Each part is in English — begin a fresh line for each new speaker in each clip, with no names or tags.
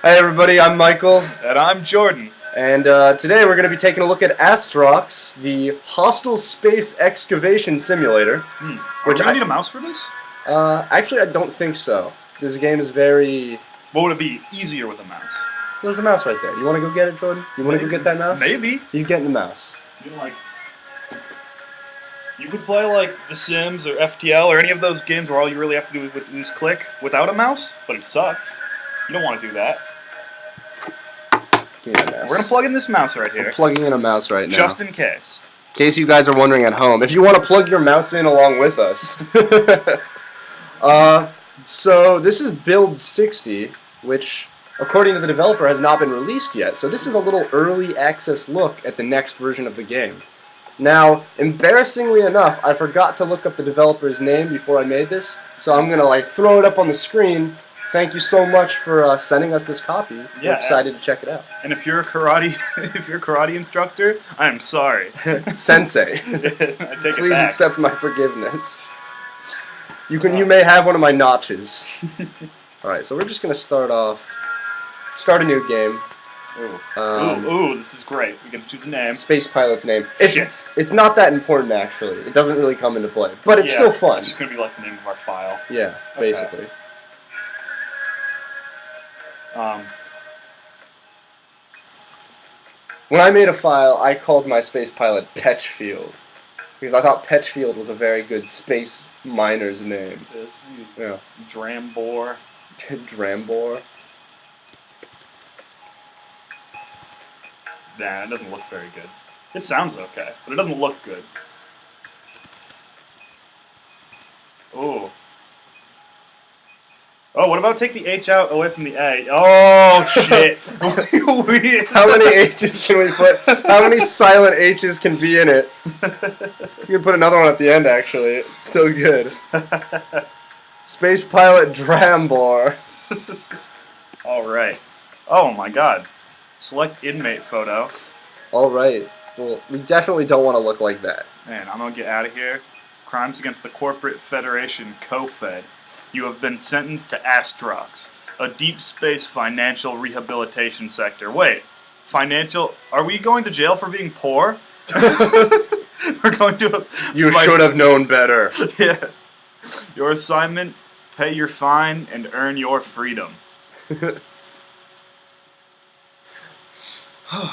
Hi everybody, I'm Michael.
And I'm Jordan.
And today we're going to be taking a look at Astrox, the Hostile Space Excavation Simulator.
Are we going to need a mouse for this?
Actually, I don't think so. This game is very...
What would it be easier with a mouse?
There's a mouse right there. You want to go get it, Jordan? You want to go get that mouse?
Maybe.
He's getting the mouse.
You could play like The Sims or FTL or any of those games where all you really have to do is click without a mouse, but it sucks. You don't want to do that.
Give me that mouse.
We're going to plug in this mouse right here.
We're plugging in a mouse right now.
Just in case.
In case you guys are wondering at home. If you want to plug your mouse in along with us. So this is build 60, which according to the developer has not been released yet. So this is a little early access look at the next version of the game. Now, embarrassingly enough, I forgot to look up the developer's name before I made this, so I'm going to throw it up on the screen. Thank you so much for sending us this copy. We're excited to check it out.
And if you're a karate instructor, I'm sorry.
Sensei. Please accept my forgiveness. You may have one of my notches. Alright, so we're just going to start a new game.
Ooh, this is great. We get to choose a name.
Space pilot's name. It's not that important, actually. It doesn't really come into play. But it's still fun.
It's just going to be like the name of our file.
Yeah, basically. When I made a file, I called my space pilot Petchfield. Because I thought Petchfield was a very good space miner's name. Yeah.
Drambor.
Drambor.
Nah, it doesn't look very good. It sounds okay, but it doesn't look good. Ooh. Oh, what about take the H out away from the A? Oh, shit.
How many H's can we put? How many silent H's can be in it? You can put another one at the end, actually. It's still good. Space pilot Drambor.
Alright. Oh, my God. Select inmate photo.
Alright. Well, we definitely don't want to look like that.
Man, I'm going to get out of here. Crimes against the Corporate Federation, COFED. You have been sentenced to Astrox, a deep space financial rehabilitation sector. Wait, financial? Are we going to jail for being poor? We're going to...
You should have known better.
Yeah. Your assignment, pay your fine, and earn your freedom.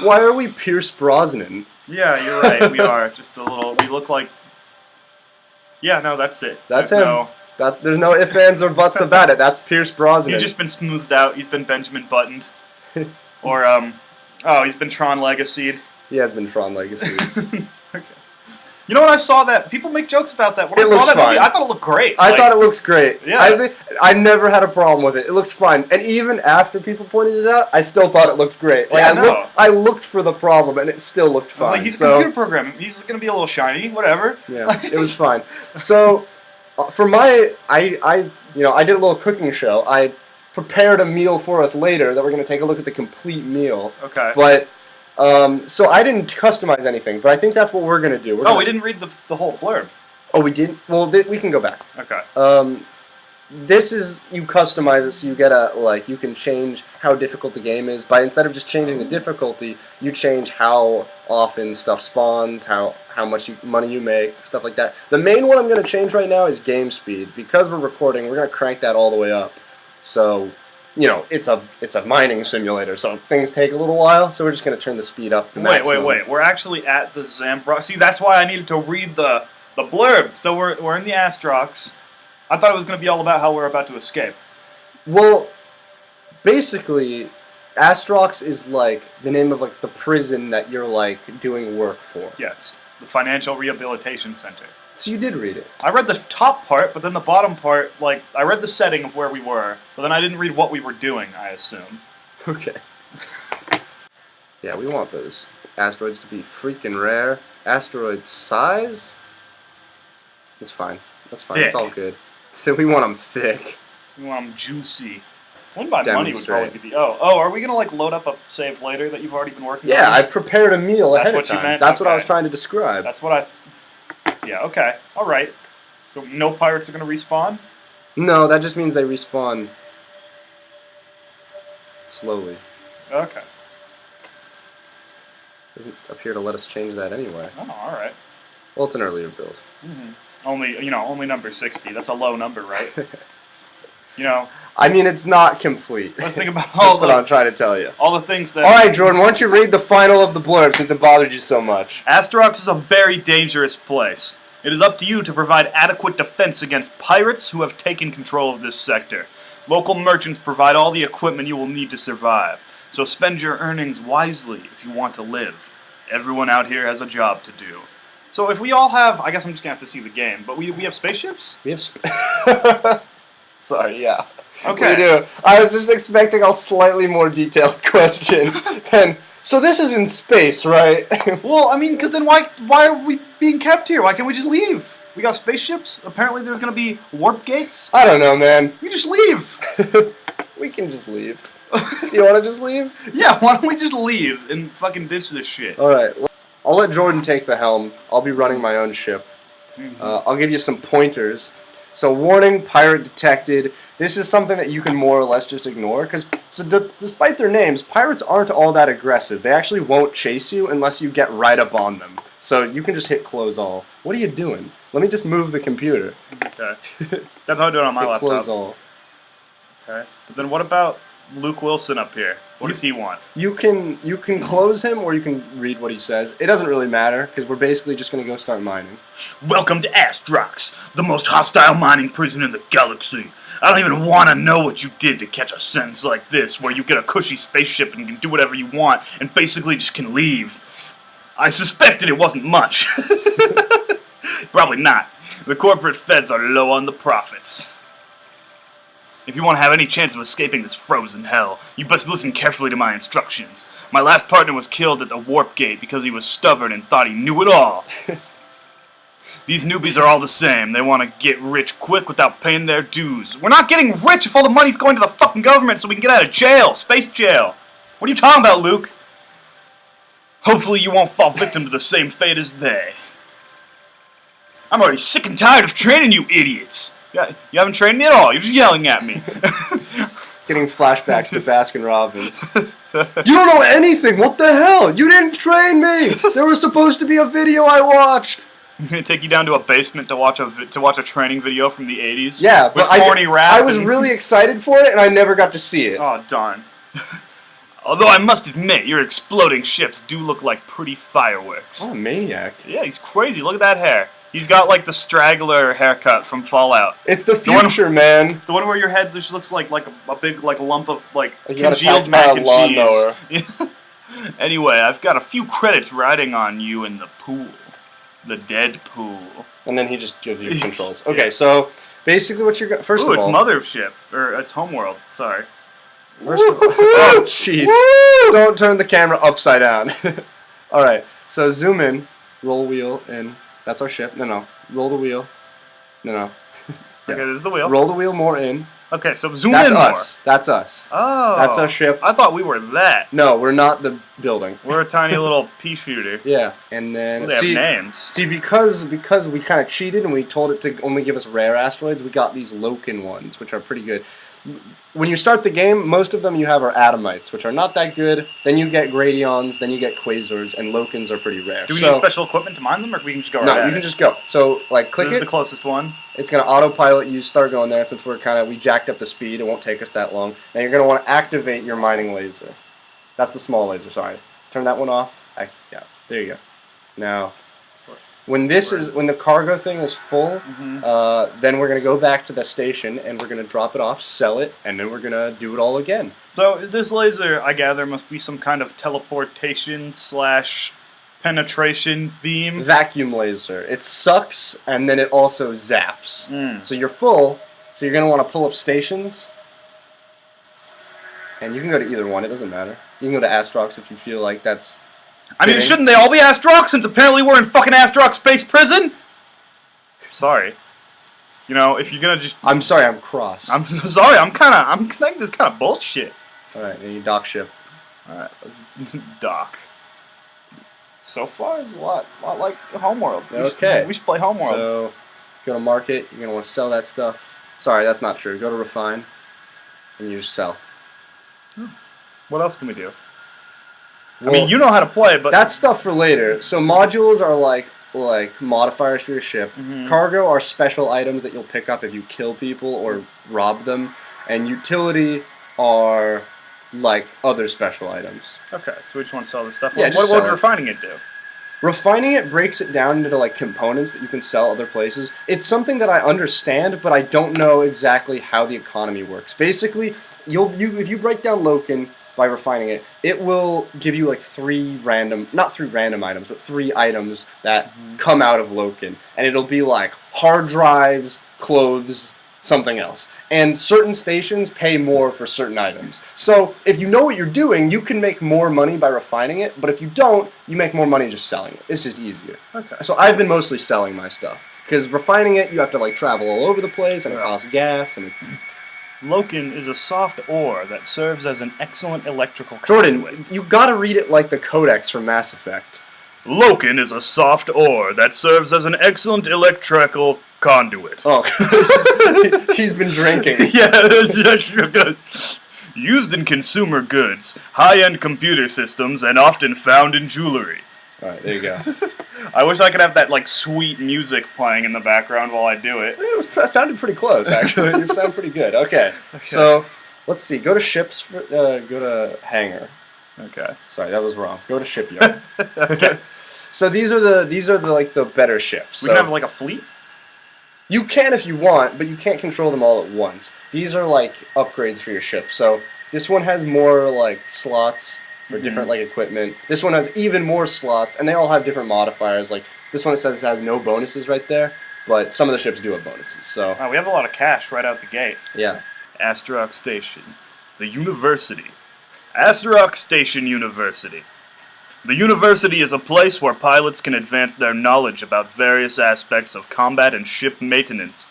Why are we Pierce Brosnan?
Yeah, you're right. We are. Just a little... We look like... Yeah, no, that's it.
That's him. There's no ifs, ands, or buts about it. That's Pierce Brosnan.
He's just been smoothed out. He's been Benjamin Buttoned. Or, oh, he's been Tron Legacy'd.
He has been Tron Legacy'd.
Okay. You know what, I saw that. People make jokes about that. When I saw that movie, I thought it looked great.
I thought it looks great.
Yeah.
I never had a problem with it. It looks fine. And even after people pointed it out, I still thought it looked great. I looked for the problem, and it still looked fine.
Like, he's a computer programming. He's going to be a little shiny. Whatever.
Yeah, it was fine. So... For my, I did a little cooking show. I prepared a meal for us later that we're going to take a look at the complete meal.
Okay.
But, so I didn't customize anything, but I think that's what we're going to do.
We didn't read the whole blurb.
Oh, we didn't? Well, we can go back.
Okay.
This is, you customize it so you get you can change how difficult the game is. Instead of just changing the difficulty, you change how often stuff spawns, how much money you make, stuff like that. The main one I'm going to change right now is game speed. Because we're recording, we're going to crank that all the way up. So, it's a mining simulator, so things take a little while, so we're just going to turn the speed up to maximum.
Wait. We're actually at the Zambro... See, that's why I needed to read the blurb. So we're in the Astrox. I thought it was going to be all about how we're about to escape.
Well, basically, Astrox is the name of the prison that you're doing work for.
Yes, the Financial Rehabilitation Center.
So you did read it.
I read the top part, but then the bottom part, I read the setting of where we were, but then I didn't read what we were doing, I assume.
Okay. Yeah, we want those asteroids to be freaking rare. Asteroid size? It's fine. That's fine.
Thick.
It's all good. We want them thick.
We want them juicy. One by money would probably be... Oh, are we going to load up a save later that you've already been working on?
Yeah, I prepared a meal ahead of time.
That's what you meant?
That's what I was trying to describe.
That's what I... Yeah, okay. Alright. So no pirates are going to respawn?
No, that just means they respawn slowly.
Okay.
Doesn't appear to let us change that anyway.
Oh, all right.
Well, it's an earlier build.
Only number 60. That's a low number, right? You know.
I mean, it's not complete.
Let's think about
That's what I'm trying to tell you.
all the things that...
Alright, Jordan, why don't you read the final of the blurb since it bothered you so much?
Astrox is a very dangerous place. It is up to you to provide adequate defense against pirates who have taken control of this sector. Local merchants provide all the equipment you will need to survive. So spend your earnings wisely if you want to live. Everyone out here has a job to do. So if we all have... I guess I'm just going to have to see the game, but we have spaceships?
We have Sorry, yeah.
Okay.
We do. I was just expecting a slightly more detailed question than... So this is in space, right?
Well, I mean, because then why are we being kept here? Why can't we just leave? We got spaceships. Apparently there's going to be warp gates.
I don't know, man.
We just leave.
We can just leave. Do you want to just leave?
Yeah, why don't we just leave and fucking ditch this shit?
Alright. I'll let Jordan take the helm. I'll be running my own ship. I'll give you some pointers. So, warning, pirate detected. This is something that you can more or less just ignore, because despite their names, pirates aren't all that aggressive. They actually won't chase you unless you get right up on them. So you can just hit close all. What are you doing? Let me just move the computer.
Okay. That's how I do it on my
hit
laptop.
Close all.
Okay. But then what about Luke Wilson up here? What does he want?
You can close him, or you can read what he says. It doesn't really matter, because we're basically just going to go start mining.
Welcome to Astrox, the most hostile mining prison in the galaxy. I don't even want to know what you did to catch a sentence like this, where you get a cushy spaceship and can do whatever you want, and basically just can leave. I suspected it wasn't much. Probably not. The corporate feds are low on the profits. If you want to have any chance of escaping this frozen hell, you best listen carefully to my instructions. My last partner was killed at the warp gate because he was stubborn and thought he knew it all. These newbies are all the same. They want to get rich quick without paying their dues. We're not getting rich if all the money's going to the fucking government so we can get out of jail. Space jail. What are you talking about, Luke? Hopefully you won't fall victim to the same fate as they. I'm already sick and tired of training you idiots. You haven't trained me at all. You're just yelling at me.
Getting flashbacks to Baskin-Robbins. You don't know anything! What the hell? You didn't train me! There was supposed to be a video I watched!
I'm gonna take you down to a basement to watch a training video from the 80s.
Yeah, but I was
and...
really excited for it, and I never got to see it.
Oh, darn. Although I must admit, your exploding ships do look like pretty fireworks.
Oh, maniac.
Yeah, he's crazy. Look at that hair. He's got like the straggler haircut from Fallout.
It's the future, man.
The one where your head just looks like a big lump of
congealed mac and cheese.
Anyway, I've got a few credits riding on you in the pool. The dead pool.
And then he just gives you controls. Okay, so basically what you're... First of all...
it's Mothership. Or it's Homeworld. Sorry.
First of all... Oh, jeez. Don't turn the camera upside down. Alright, so zoom in. Roll wheel in. That's our ship. No. Roll the wheel. No.
Yeah. Okay, this is the wheel.
Roll the wheel more in.
Okay, so zoom in more.
That's us.
Oh.
That's our ship.
I thought we were that.
No, we're not the building.
We're a tiny little pea shooter.
Yeah, and then...
Well, they have names.
See, because we kind of cheated and we told it to only give us rare asteroids, we got these Loken ones, which are pretty good. When you start the game, most of them you have are Atomites, which are not that good. Then you get Gradions, then you get Quasars, and Lokens are pretty rare.
Do we need special equipment to mine them, or we can just go right
No, you can just go. So, like, click it.
This is the closest one.
It's going to autopilot you, start going there, and since we jacked up the speed, it won't take us that long. Now you're going to want to activate your mining laser. That's the small laser, sorry. Turn that one off. Yeah, there you go. Now... When the cargo thing is full, then we're going to go back to the station and we're going to drop it off, sell it, and then we're going to do it all again.
So this laser, I gather, must be some kind of teleportation / penetration beam?
Vacuum laser. It sucks and then it also zaps. So you're full, so you're going to want to pull up stations. And you can go to either one, it doesn't matter. You can go to Astrox if you feel like that's...
I mean, shouldn't they all be Astrox since apparently we're in fucking Astrox Space Prison? Sorry. You know, if you're gonna just...
I'm sorry, I'm cross.
I'm sorry, I'm thinking this kind of bullshit.
Alright, then you dock ship.
Alright, dock. So far, it's a lot like Homeworld.
Okay.
We should play Homeworld.
So, go to market, you're gonna want to sell that stuff. Sorry, that's not true. Go to refine, and you sell.
What else can we do?
Well,
I mean, you know how to play, but
that's stuff for later. So modules are like modifiers for your ship.
Mhm.
Cargo are special items that you'll pick up if you kill people or rob them, and utility are like other special items.
Okay, so we just want to sell this stuff.
Yeah,
What
just
would
sell it.
refining it do?
Refining it breaks it down into like components that you can sell other places. It's something that I understand, but I don't know exactly how the economy works. Basically, if you break down Loken by refining it, it will give you like not three random items, but three items that come out of Loken, and it'll be like hard drives, clothes, something else. And certain stations pay more for certain items. So if you know what you're doing, you can make more money by refining it, but if you don't, you make more money just selling it. It's just easier.
Okay.
So I've been mostly selling my stuff. Because refining it, you have to like travel all over the place, and it costs gas, and it's...
Loken is a soft ore that serves as an excellent electrical
Jordan,
conduit.
you gotta read it like the Codex from Mass Effect.
Loken is a soft ore that serves as an excellent electrical conduit.
Oh, he's been drinking.
Yeah, good. Used in consumer goods, high-end computer systems, and often found in jewelry.
Alright, there you go.
I wish I could have that like sweet music playing in the background while I do it.
It sounded pretty close, actually. You sound pretty good. Okay, so let's see. Go to ships. Go to hangar.
Okay.
Sorry, that was wrong. Go to shipyard. Okay. So these are the like the better ships.
We can have like a fleet.
You can if you want, but you can't control them all at once. These are like upgrades for your ship. So this one has more like slots for different like equipment. This one has even more slots, and they all have different modifiers. Like this one, it says it has no bonuses right there, but some of the ships do have bonuses. So
Wow, we have a lot of cash right out the gate.
yeah.
Astrox Station, the University. Astrox Station University. The university is a place where pilots can advance their knowledge about various aspects of combat and ship maintenance.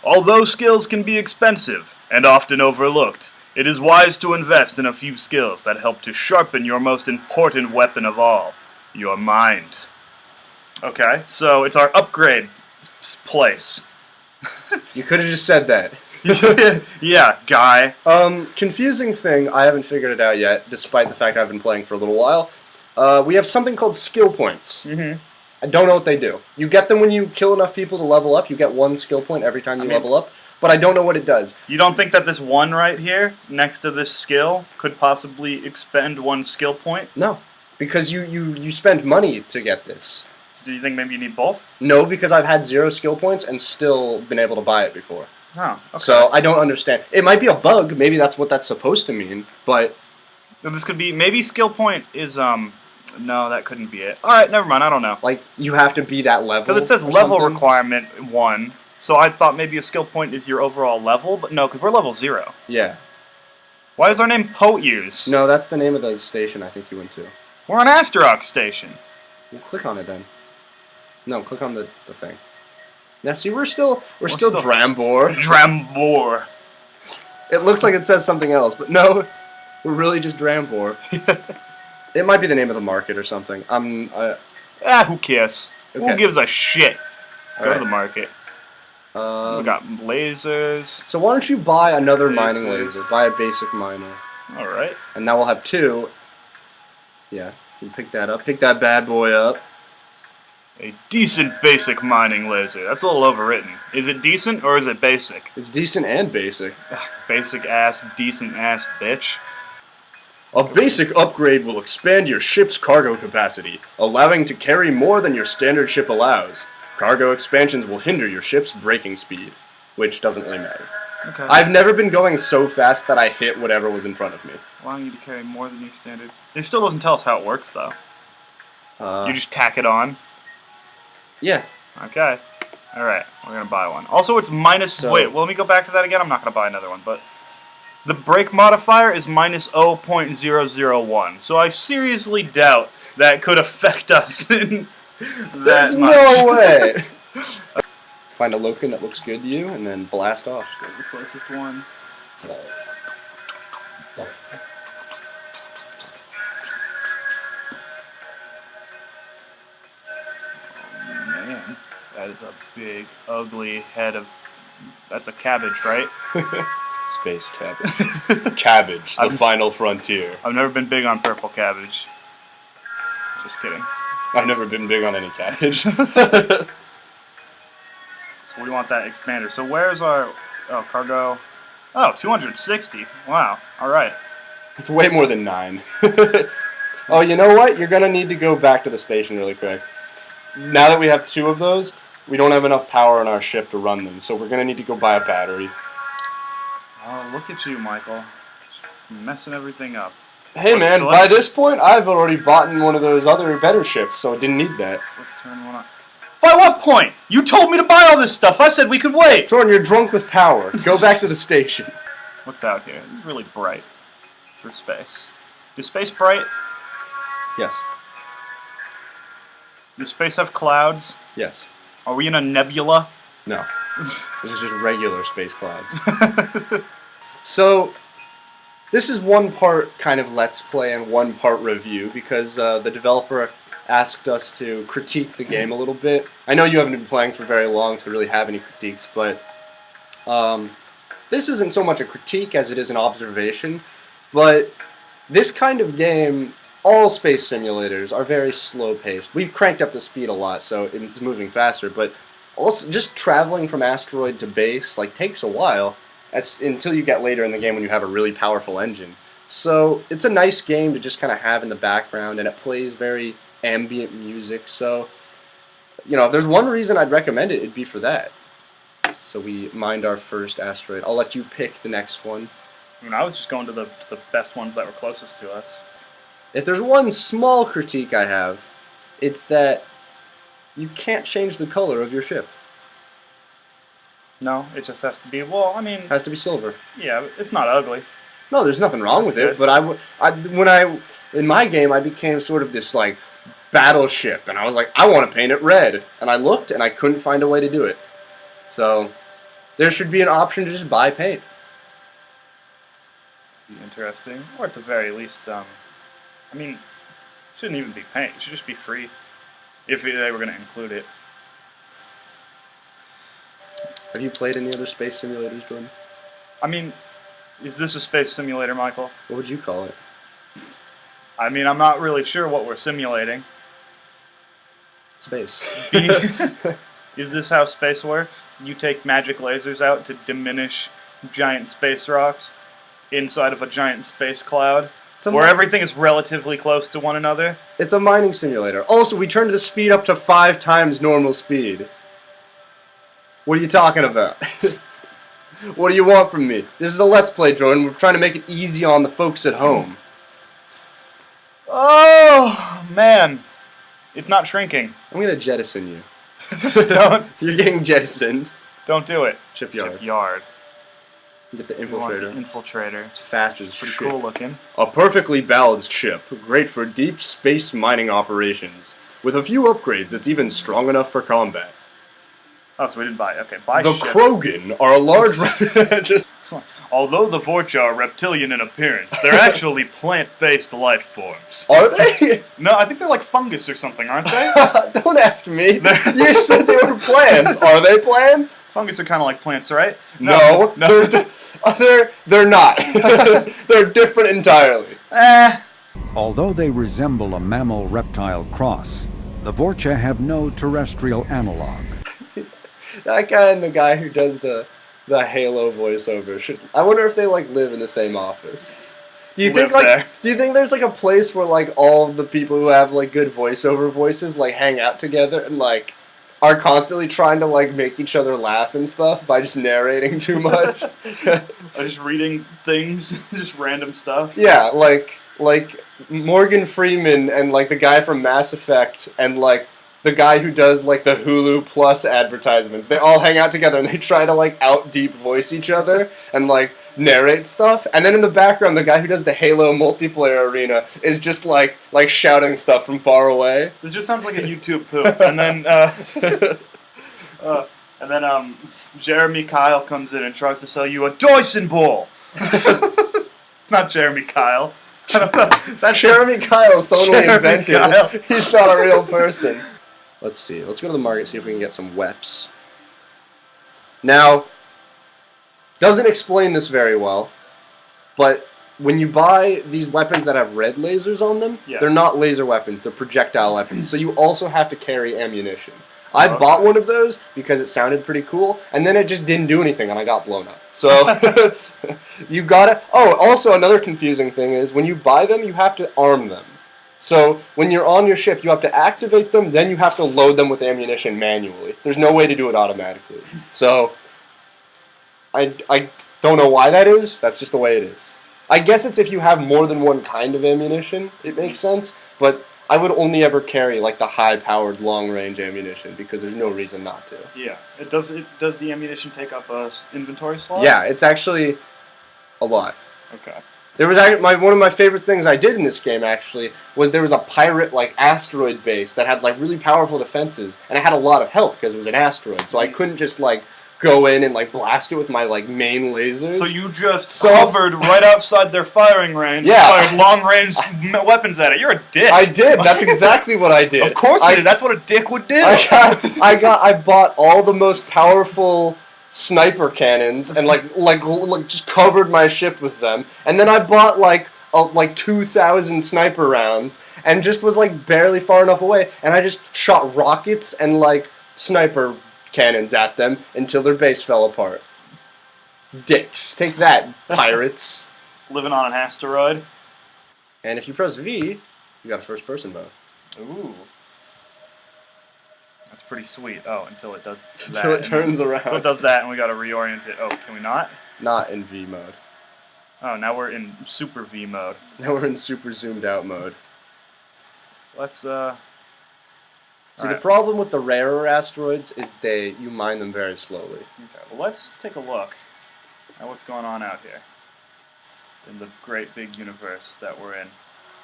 Although skills can be expensive and often overlooked, it is wise to invest in a few skills that help to sharpen your most important weapon of all, your mind. Okay, so it's our upgrade place.
You could have just said that.
Yeah, guy.
Confusing thing, I haven't figured it out yet, despite the fact I've been playing for a little while. We have something called skill points.
Mm-hmm.
I don't know what they do. You get them when you kill enough people to level up. You get one skill point every time you level up, but I don't know what it does.
You don't think that this one right here, next to this skill, could possibly expend one skill point?
No, because you spend money to get this.
Do you think maybe you need both?
No, because I've had 0 skill points and still been able to buy it before.
Oh, okay.
So I don't understand. It might be a bug. Maybe that's what that's supposed to mean. But
So this could be, maybe skill point is, no, that couldn't be it. Alright, never mind, I don't know.
like you have to be that level.
Because it says
or
level
something.
requirement 1, so I thought maybe a skill point is your overall level, but no, because we're level 0.
Yeah.
Why is our name Poears?
No, that's the name of the station I think you went to.
We're on Astrox Station.
Well, click on it then. No, click on the thing. Now see, we're still Drambor.
Drambor.
It looks like it says something else, but no, we're really just Drambor. It might be the name of the market or something.
Who cares?
Okay.
Who gives a shit? Let's go to
Alright.
the market. We got lasers.
So why don't you buy another mining
Lasers.
laser? Buy a basic miner,
Alright.
and now we'll have 2. Yeah, you pick that up. Pick that bad boy up.
A decent basic mining laser. That's a little overwritten. Is it decent or is it basic?
It's decent and basic.
Basic ass, decent ass bitch.
A basic upgrade will expand your ship's cargo capacity, allowing to carry more than your standard ship allows. Cargo expansions will hinder your ship's braking speed, which doesn't really matter.
Okay.
I've never been going so fast that I hit whatever was in front of me.
Allowing you to carry more than your standard. It still doesn't tell us how it works though. You just tack it on.
Yeah.
Okay. Alright, we're gonna buy one. Also, it's minus...
So-
wait, well, let me go back to that again. I'm not gonna buy another one, but... The brake modifier is minus 0.001. So I seriously doubt that could affect us in that
There's
much.
no way! Find a Loken that looks good to you, and then blast off.
Go to the closest one. Oh, man. That is a big, ugly head of... That's a cabbage, right?
Space cabbage. Cabbage, the final frontier.
I've never been big on purple cabbage. Just kidding.
I've never been big on any cabbage.
So we want that expander. So where's our cargo? Oh, 260. Wow. All right.
It's way more than 9. Oh, you know what? You're gonna need to go back to the station really quick. Now that we have 2 of those, we don't have enough power on our ship to run them, so we're gonna need to go buy a battery.
Oh, look at you, Michael. Messing everything up.
Hey man, by this point, I've already bought in one of those other better ships, so I didn't need that.
Let's turn one on. By what point? You told me to buy all this stuff. I said we could wait.
Jordan, you're drunk with power. Go back to the station.
What's out here? It's really bright for space. Is space bright?
Yes.
Does space have clouds?
Yes.
Are we in a nebula?
No. This is just regular space clouds. So, this is one part kind of Let's Play and one part review, because the developer asked us to critique the game a little bit. I know you haven't been playing for very long to really have any critiques, but this isn't so much a critique as it is an observation. But this kind of game, all space simulators are very slow-paced. We've cranked up the speed a lot, so it's moving faster, but also just traveling from asteroid to base takes a while until you get later in the game when you have a really powerful engine. So it's a nice game to just kind of have in the background, and it plays very ambient music. So, you know, if there's one reason I'd recommend it, it'd be for that. So we mined our first asteroid. I'll let you pick the next one.
I mean, I was just going to the best ones that were closest to us.
If there's one small critique I have, it's that you can't change the color of your ship.
No, it just has to be, well, I mean...
It has to be silver.
Yeah, it's not ugly.
No, there's nothing wrong with it, but in my game, I became sort of this, battleship, and I was like, I want to paint it red. And I looked, and I couldn't find a way to do it. So, there should be an option to just buy paint.
Be interesting. Or at the very least, I mean, it shouldn't even be paint. It should just be free. If they were going to include it.
Have you played any other space simulators, Jordan?
I mean, is this a space simulator, Michael?
What would you call it?
I mean, I'm not really sure what we're simulating.
Space.
Is this how space works? You take magic lasers out to diminish giant space rocks inside of a giant space cloud, where everything is relatively close to one another?
It's a mining simulator. Also, we turned the speed up to 5 times normal speed. What are you talking about? What do you want from me? This is a Let's Play, Jordan. We're trying to make it easy on the folks at home.
Oh, man. It's not shrinking.
I'm going to jettison you.
Don't.
You're getting jettisoned.
Don't do it.
Shipyard.
Shipyard.
You get the infiltrator.
The infiltrator.
It's fast as
pretty
shit.
Cool looking.
A perfectly balanced ship, great for deep space mining operations. With a few upgrades, it's even strong enough for combat.
Oh, so we didn't buy it. Okay, buy
the
ship.
Krogan are a large... just...
Although the Vorcha are reptilian in appearance, they're actually plant-based life forms.
Are they?
No, I think they're like fungus or something, aren't they?
Don't ask me. You said they were plants. Are they plants?
Fungus are kind of like plants, right?
No. They're not. They're different entirely.
Although they resemble a mammal-reptile cross, the Vorcha have no terrestrial analog.
That guy and the guy who does the Halo voiceover I wonder if they live in the same office. Do you think there's a place where all the people who have good voiceover voices hang out together and are constantly trying to make each other laugh and stuff by just narrating too much?
Just reading things, just random stuff.
Yeah, like Morgan Freeman and the guy from Mass Effect and the guy who does the Hulu Plus advertisements. They all hang out together and they try to out deep voice each other and narrate stuff. And then in the background, the guy who does the Halo multiplayer arena is just shouting stuff from far away.
This just sounds like a YouTube poop. And then Jeremy Kyle comes in and tries to sell you a Dyson ball. Not Jeremy Kyle.
That's Jeremy Kyle, someone invented. Kyle. He's not a real person. Let's see. Let's go to the market, see if we can get some weps. Now, Doesn't explain this very well, but when you buy these weapons that have red lasers on them,
Yes.
they're not laser weapons, they're projectile weapons. So you also have to carry ammunition. I
Okay.
bought one of those because it sounded pretty cool, and then it just didn't do anything, and I got blown up. So you gotta... Oh, also another confusing thing is when you buy them, you have to arm them. So when you're on your ship, you have to activate them, then you have to load them with ammunition manually. There's no way to do it automatically. So I don't know why that is. That's just the way it is. I guess it's if you have more than one kind of ammunition, it makes sense. But I would only ever carry like the high-powered, long-range ammunition because there's no reason not to.
Yeah. Does the ammunition take up a inventory slot?
Yeah, it's actually a lot.
Okay.
There was one of my favorite things I did in this game actually was there was a pirate like asteroid base that had like really powerful defenses and it had a lot of health because it was an asteroid. So I couldn't just like go in and like blast it with my like main lasers.
So you just hovered right outside their firing range and fired long-range weapons at it. You're a dick.
I did. That's exactly what I did.
Of course you did. That's what a dick would do.
I bought all the most powerful sniper cannons and like just covered my ship with them. And then I bought like 2,000 sniper rounds and just was like barely far enough away. And I just shot rockets and like sniper cannons at them until their base fell apart. Dicks. Take that, pirates.
Living on an asteroid.
And if you press V, you got a first-person mode.
Ooh. That's pretty sweet. Oh, until it does that.
Until it turns around.
Until it does that and we gotta reorient it. Oh, can we not?
Not in V mode.
Oh, now we're in super V mode.
Now we're in super zoomed out mode.
Let's,
See, the problem with the rarer asteroids is you mine them very slowly.
Okay, well let's take a look at what's going on out here in the great big universe that we're in.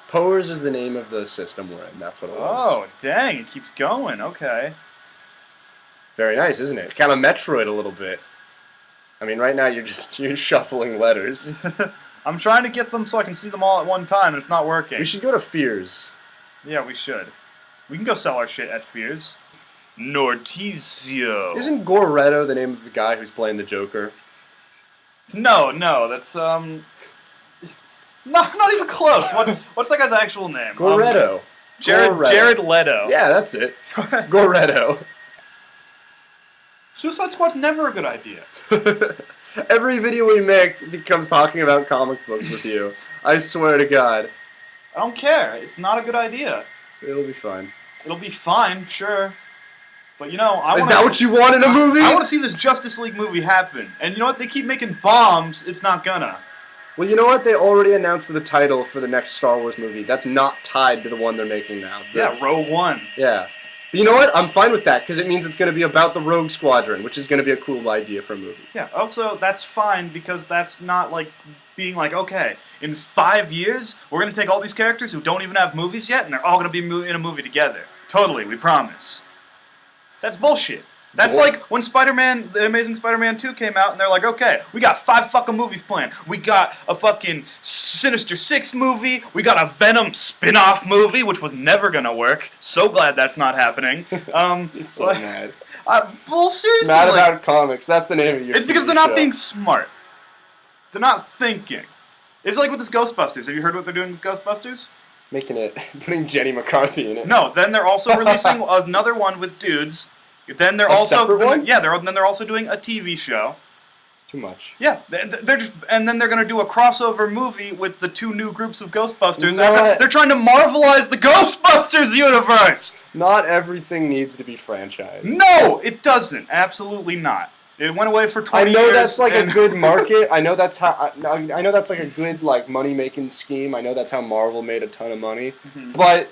Powers is the name of the system we're in. That's what it was.
Oh, dang, it keeps going. Okay.
Very nice, isn't it? Kind of Metroid a little bit. I mean, right now you're shuffling letters.
I'm trying to get them so I can see them all at one time, and it's not working.
We should go to Fears.
Yeah, we should. We can go sell our shit at Fears. Nortizio.
Isn't Goretto the name of the guy who's playing the Joker?
No, that's not even close. What's that guy's actual name?
Goretto.
Jared Leto.
Yeah, that's it. Goretto.
Suicide Squad's never a good idea.
Every video we make becomes talking about comic books with you. I swear to God.
I don't care. It's not a good idea.
It'll be fine.
It'll be fine, sure. But you know,
Is that what you want in a movie?
I want to see this Justice League movie happen. And you know what? They keep making bombs. It's not gonna.
Well, you know what? They already announced the title for the next Star Wars movie. That's not tied to the one they're making now.
Yeah, Rogue One.
Yeah. But you know what? I'm fine with that, because it means it's going to be about the Rogue Squadron, which is going to be a cool idea for a movie.
Yeah, also, that's fine, because that's not like being like, okay, in 5 years, we're going to take all these characters who don't even have movies yet, and they're all going to be in a movie together. Totally, we promise. That's bullshit. That's like when Spider-Man, The Amazing Spider-Man 2 came out, and they're like, okay, we got 5 fucking movies planned. We got a fucking Sinister Six movie. We got a Venom spin-off movie, which was never gonna work. So glad that's not happening.
He's so mad.
Well, seriously.
Mad about comics. That's the name of your
It's because
TV
they're not
show.
being smart. They're not thinking. It's like with this Ghostbusters. Have you heard what they're doing with Ghostbusters?
Putting Jenny McCarthy in it.
No, then they're also releasing another one with dudes. Then they're then they're also doing a TV show.
Too much.
Yeah, and then they're gonna do a crossover movie with the 2 new groups of Ghostbusters. They're trying to Marvelize the Ghostbusters universe.
Not everything needs to be franchised.
No, it doesn't. Absolutely not. It went away for 20 years.
I know that's like a good market. I know that's how. I know that's like a good like money making scheme. I know that's how Marvel made a ton of money.
Mm-hmm.
But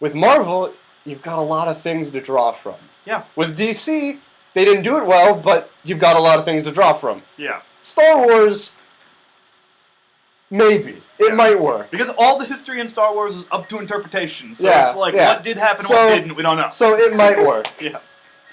with Marvel, you've got a lot of things to draw from.
Yeah.
With DC, they didn't do it well, but you've got a lot of things to draw from.
Yeah.
Star Wars, maybe. It might work.
Because all the history in Star Wars is up to interpretation. So it's like, what did happen and what didn't, we don't know.
So it might work.
Yeah.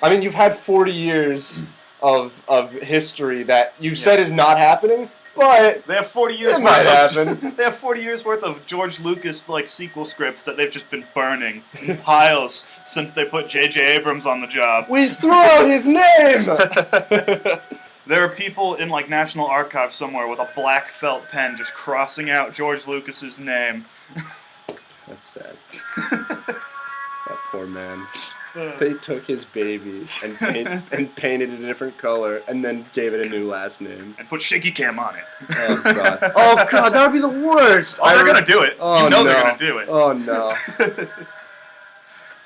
I mean, you've had 40 years of history that you've said is not happening, but
they have 40 years.
It might happen.
They have 40 years worth of George Lucas like sequel scripts that they've just been burning in piles since they put J.J. Abrams on the job.
We threw out his name.
There are people in like National Archives somewhere with a black felt pen just crossing out George Lucas's name.
That's sad. That poor man. They took his baby and painted it a different color and then gave it a new last name.
And put shaky cam on it.
Oh god. Oh god, that would be the worst.
Oh, they're gonna do it.
Oh,
you know
no.
they're gonna do it.
Oh no.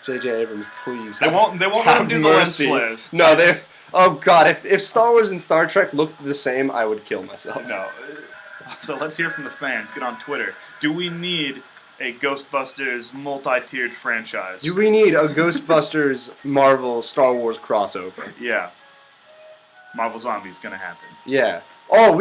J.J. Abrams, please.
They won't let him do the lens flares.
No, they. Oh god, if Star Wars and Star Trek looked the same, I would kill myself.
No. So let's hear from the fans. Get on Twitter. Do we need a Ghostbusters multi-tiered franchise?
Do we need a Ghostbusters Marvel Star Wars crossover?
Yeah. Marvel Zombie's gonna happen.
Yeah. Oh,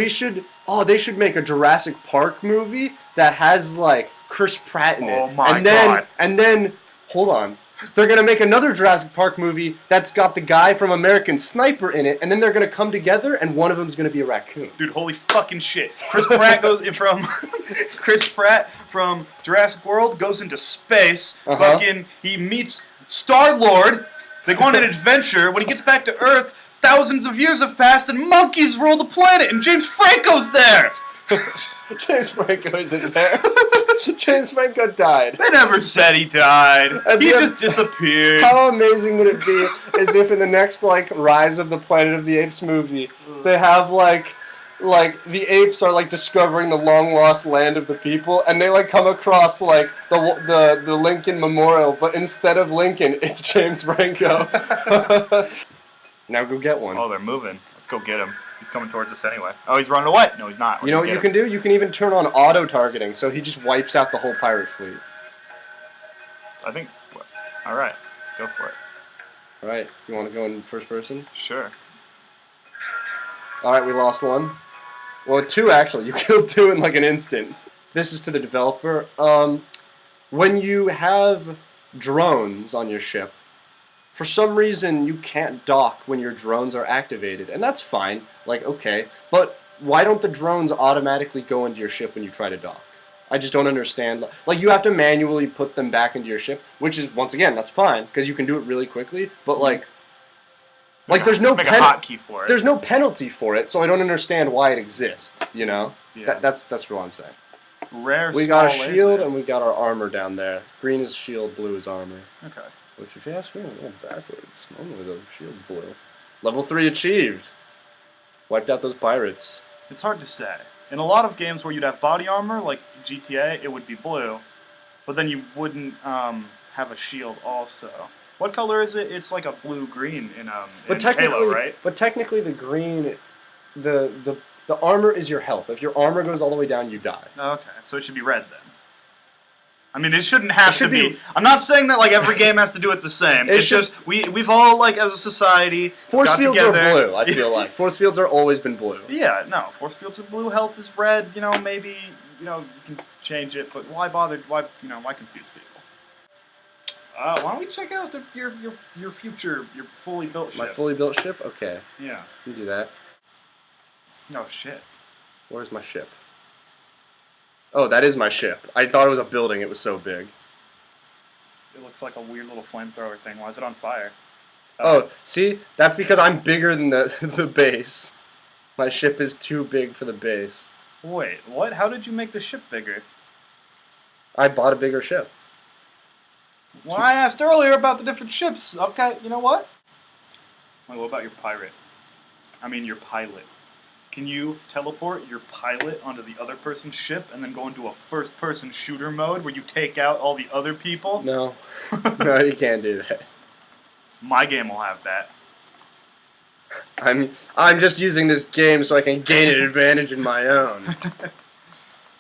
they should make a Jurassic Park movie that has like Chris Pratt in it.
Oh my god.
And then hold on. They're gonna make another Jurassic Park movie that's got the guy from American Sniper in it, and then they're gonna come together, and one of them's gonna be a raccoon.
Dude, holy fucking shit! Chris Pratt Chris Pratt from Jurassic World goes into space. Fucking, he meets Star-Lord. They go on an adventure. When he gets back to Earth, thousands of years have passed, and monkeys rule the planet, and James Franco's there.
James Franco isn't there. James Franco died.
They never said he died. He just disappeared.
How amazing would it be as if in the next like Rise of the Planet of the Apes movie, they have like the apes are like discovering the long lost land of the people, and they like come across like the Lincoln Memorial, but instead of Lincoln, it's James Franco. Now go get one.
Oh, they're moving. Let's go get him. He's coming towards us anyway. Oh, he's running away. No, he's not.
You know what you can do? You can even turn on auto-targeting, so he just wipes out the whole pirate fleet.
I think... All right. Let's go for it.
All right. You want to go in first person?
Sure.
All right, we lost one. Well, two, actually. You killed two in like an instant. This is to the developer. When you have drones on your ship, for some reason, you can't dock when your drones are activated, and that's fine. Like, okay, but why don't the drones automatically go into your ship when you try to dock? I just don't understand. Like, you have to manually put them back into your ship, which is, once again, that's fine, because you can do it really quickly, but, like there's no
hotkey for it.
There's no penalty for it, so I don't understand why it exists, you know?
Yeah.
That's what I'm saying.
Rare
We got a
small
shield,
laser.
and we got our armor down there. Green is shield, blue is armor.
Okay.
Which, if you ask me, I'm going backwards. Normally the shield's blue. Level 3 achieved. Wiped out those pirates.
It's hard to say. In a lot of games where you'd have body armor, like GTA, it would be blue, but then you wouldn't have a shield also. What color is it? It's like a blue-green in Halo, right?
But technically the green, the armor is your health. If your armor goes all the way down, you die.
Okay, so it should be red then. I mean, it shouldn't have to be. I'm not saying that like every game has to do it the same. It's just we've all like as a society
force
got
fields
together.
are blue. I feel like force fields are always been blue.
Yeah, no, force fields are blue. Health is red. You know, maybe you can change it, but why bother? Why confuse people? Why don't we check out your future, your fully built ship?
My fully built ship. Okay.
Yeah.
You do that.
No shit.
Where's my ship? Oh, that is my ship. I thought it was a building. It was so big.
It looks like a weird little flamethrower thing. Why is it on fire?
Oh, see? That's because I'm bigger than the base. My ship is too big for the base.
Wait, what? How did you make the ship bigger?
I bought a bigger ship.
Well, I asked earlier about the different ships. Okay, you know what? Wait, what about your pirate? I mean, your pilot. Can you teleport your pilot onto the other person's ship and then go into a first-person shooter mode where you take out all the other people?
No. No, you can't do that.
My game will have that.
I'm just using this game so I can gain an advantage in my own.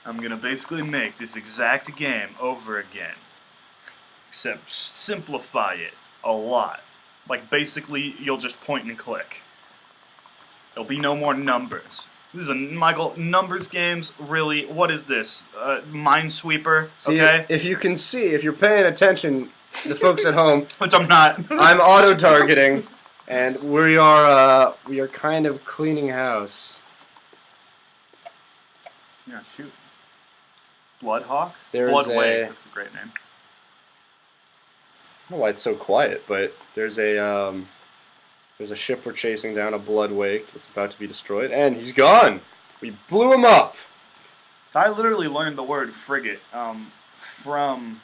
I'm gonna basically make this exact game over again. Except simplify it a lot. Like, basically, you'll just point and click. There'll be no more numbers. This is Michael, numbers games, really, what is this? Minesweeper,
See,
okay?
if you can see, if you're paying attention, the folks at home,
Which I'm not.
I'm auto-targeting, and we are kind of cleaning house.
Yeah, shoot. Bloodhawk?
There's
Bloodwave, that's a great name.
I don't know why it's so quiet, but there's a There's a ship we're chasing down, a blood wake that's about to be destroyed, and he's gone! We blew him up!
I literally learned the word frigate from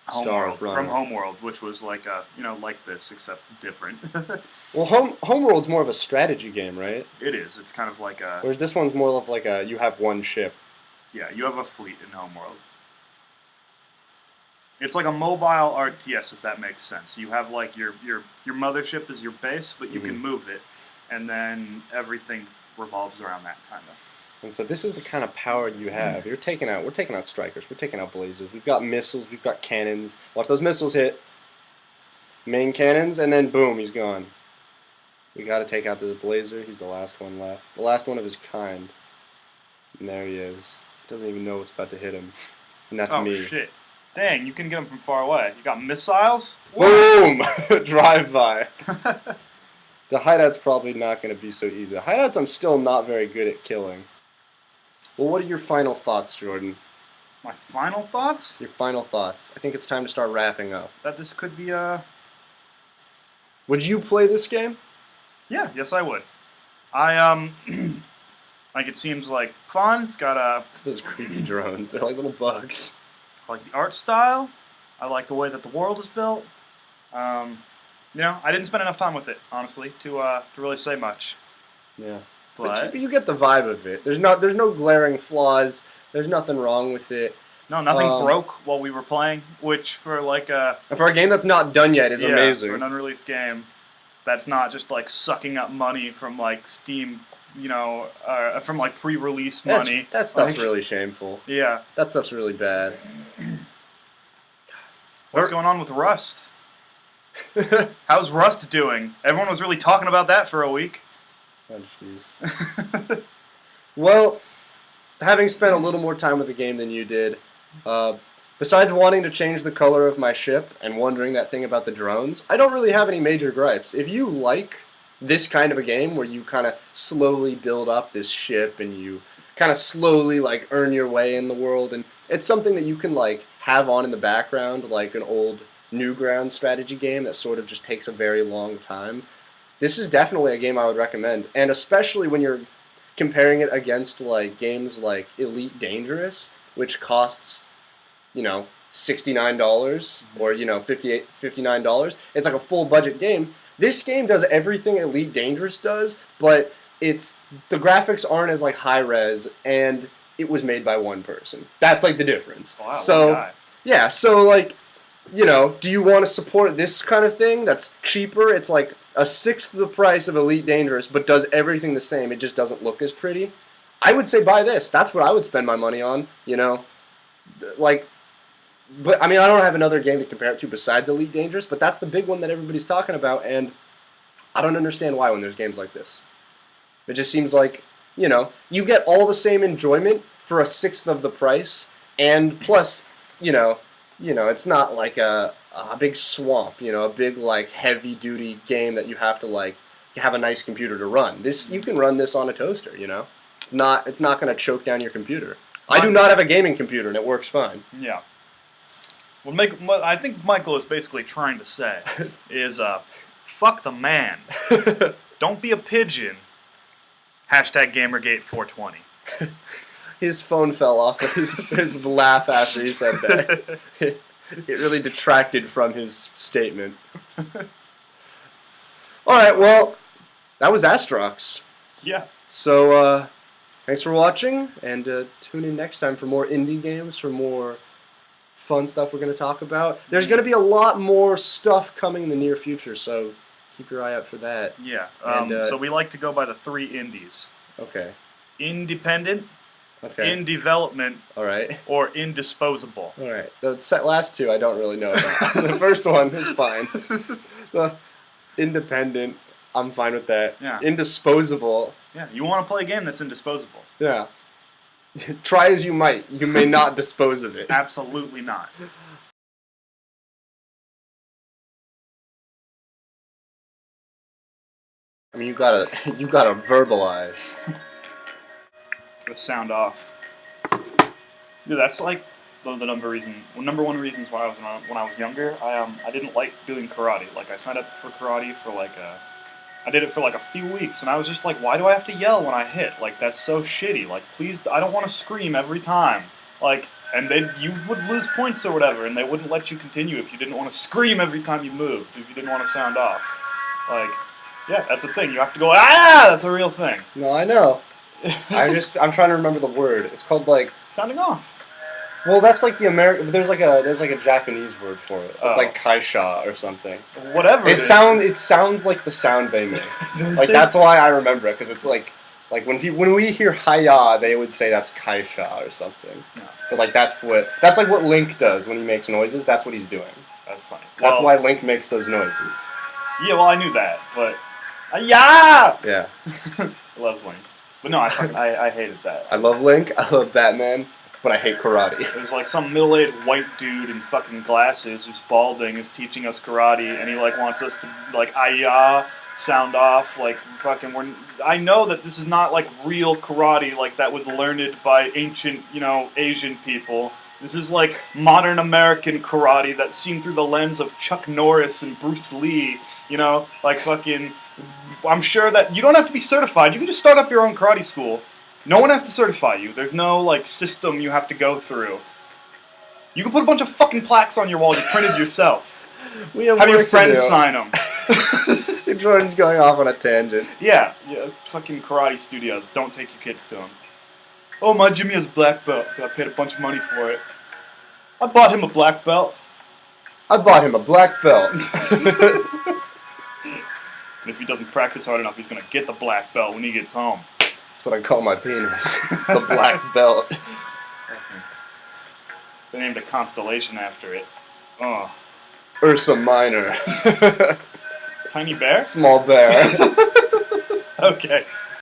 Homeworld,
Runner.
from Homeworld, which was like like this except different.
Well, Homeworld's more of a strategy game, right?
It is. It's kind of like a
Whereas this one's more of like a you have one ship.
yeah. You have a fleet in Homeworld. It's like a mobile RTS, if that makes sense. You have like your mothership is your base, but you can move it, and then everything revolves around that kind of.
And so this is the kind of power you have. We're taking out strikers, we're taking out blazers. We've got missiles, we've got cannons. Watch those missiles hit. Main cannons, and then boom, he's gone. We got to take out this blazer. He's the last one left. The last one of his kind. And there he is. He doesn't even know what's about to hit him. And that's me.
Oh shit. Dang, you can get them from far away. You got missiles?
Boom! Drive-by. The hideout's probably not going to be so easy. The hideouts I'm still not very good at killing. Well, what are your final thoughts, Jordan?
My final thoughts?
Your final thoughts. I think it's time to start wrapping up.
That this could be
Would you play this game?
Yeah, yes I would. I like it seems like fun. It's got
Those creepy drones. They're like little bugs.
I like the art style. I like the way that the world is built. I didn't spend enough time with it, honestly, to really say much.
Yeah.
But
you get the vibe of it. There's no glaring flaws. There's nothing wrong with it.
no, nothing broke while we were playing, which for like
And for a game that's not done yet is amazing.
For an unreleased game, that's not just like sucking up money from like Steam, from like pre-release money.
That stuff's really shameful.
Yeah.
That stuff's really bad.
What's going on with Rust? How's Rust doing? Everyone was really talking about that for a week.
Oh, jeez. Well, having spent a little more time with the game than you did, besides wanting to change the color of my ship and wondering that thing about the drones, I don't really have any major gripes. If you like this kind of a game where you kind of slowly build up this ship and you kind of slowly like earn your way in the world, and it's something that you can like have on in the background like an old Newgrounds strategy game that sort of just takes a very long time, this is definitely a game I would recommend. And especially when you're comparing it against like games like Elite Dangerous, which costs, $69 or $59. It's like a full budget game. This game does everything Elite Dangerous does, but the graphics aren't as like high res, and it was made by one person. That's like the difference.
Wow,
so
one guy.
yeah, so like, do you want to support this kind of thing that's cheaper? It's like a sixth of the price of Elite Dangerous, but does everything the same. It just doesn't look as pretty. I would say buy this. That's what I would spend my money on, But, I mean, I don't have another game to compare it to besides Elite Dangerous, but that's the big one that everybody's talking about, and I don't understand why when there's games like this. It just seems like, you get all the same enjoyment for a sixth of the price, and plus, it's not like a big swamp, a big, like, heavy-duty game that you have to, like, have a nice computer to run. You can run this on a toaster, It's not going to choke down your computer. I do not have a gaming computer, and it works fine.
Yeah. What I think Michael is basically trying to say is, fuck the man. Don't be a pigeon. #Gamergate 420.
His phone fell off with his laugh after he said that. It really detracted from his statement. Alright, well, that was Astrox.
Yeah.
So, thanks for watching, and tune in next time for more indie games, for more fun stuff we're going to talk about. There's going to be a lot more stuff coming in the near future, so keep your eye out for that.
Yeah.
And,
so we like to go by the 3 indies.
Okay.
Independent,
Okay.
in development,
All right.
or indisposable.
All right. The last two I don't really know about. The first one is fine. The independent, I'm fine with that.
Yeah.
Indisposable.
Yeah, you want to play a game that's indisposable.
Yeah. Try as you might, you may not dispose of it.
Absolutely not.
I mean, you gotta verbalize.
The sound off. Dude, that's like the number one reasons why when I was younger. I didn't like doing karate. Like I signed up for karate for I did it for like a few weeks, and I was just like, why do I have to yell when I hit? Like that's so shitty. Like please, I don't want to scream every time. Like, and then you would lose points or whatever, and they wouldn't let you continue if you didn't want to scream every time you moved, if you didn't want to sound off. Like, yeah, that's a thing. You have to go, ah! That's a real thing.
No, I know. I'm trying to remember the word. It's called like
sounding off.
Well, that's like the American. There's like a Japanese word for it. It's like kaisha or something.
Whatever.
It sounds like the sound they make. Like that's why I remember it, because it's like when we hear hiya, they would say that's kaisha or something. Yeah. But like that's like what Link does when he makes noises. That's what he's doing.
That's funny.
That's why Link makes those noises.
Yeah, well, I knew that, but yeah.
Yeah.
I love Link, but no, I hated that.
I love Link. I love Batman. But I hate karate.
There's like some middle-aged white dude in fucking glasses who's balding is teaching us karate, and he like wants us to like "ah" sound off like fucking. I know that this is not like real karate, like that was learned by ancient, Asian people. This is like modern American karate that's seen through the lens of Chuck Norris and Bruce Lee. Like fucking. I'm sure that you don't have to be certified. You can just start up your own karate school. No one has to certify you. There's no, system you have to go through. You can put a bunch of fucking plaques on your wall you printed yourself. Have your friends sign them.
Jordan's going off on a tangent.
Yeah, fucking karate studios. Don't take your kids to them. Oh, my Jimmy has a black belt. I paid a bunch of money for it. I bought him a black belt.
And
if he doesn't practice hard enough, he's going to get the black belt when he gets home.
That's what I call my penis. The black belt.
They named a constellation after it. Oh.
Ursa Minor.
Tiny bear?
Small bear.
Okay.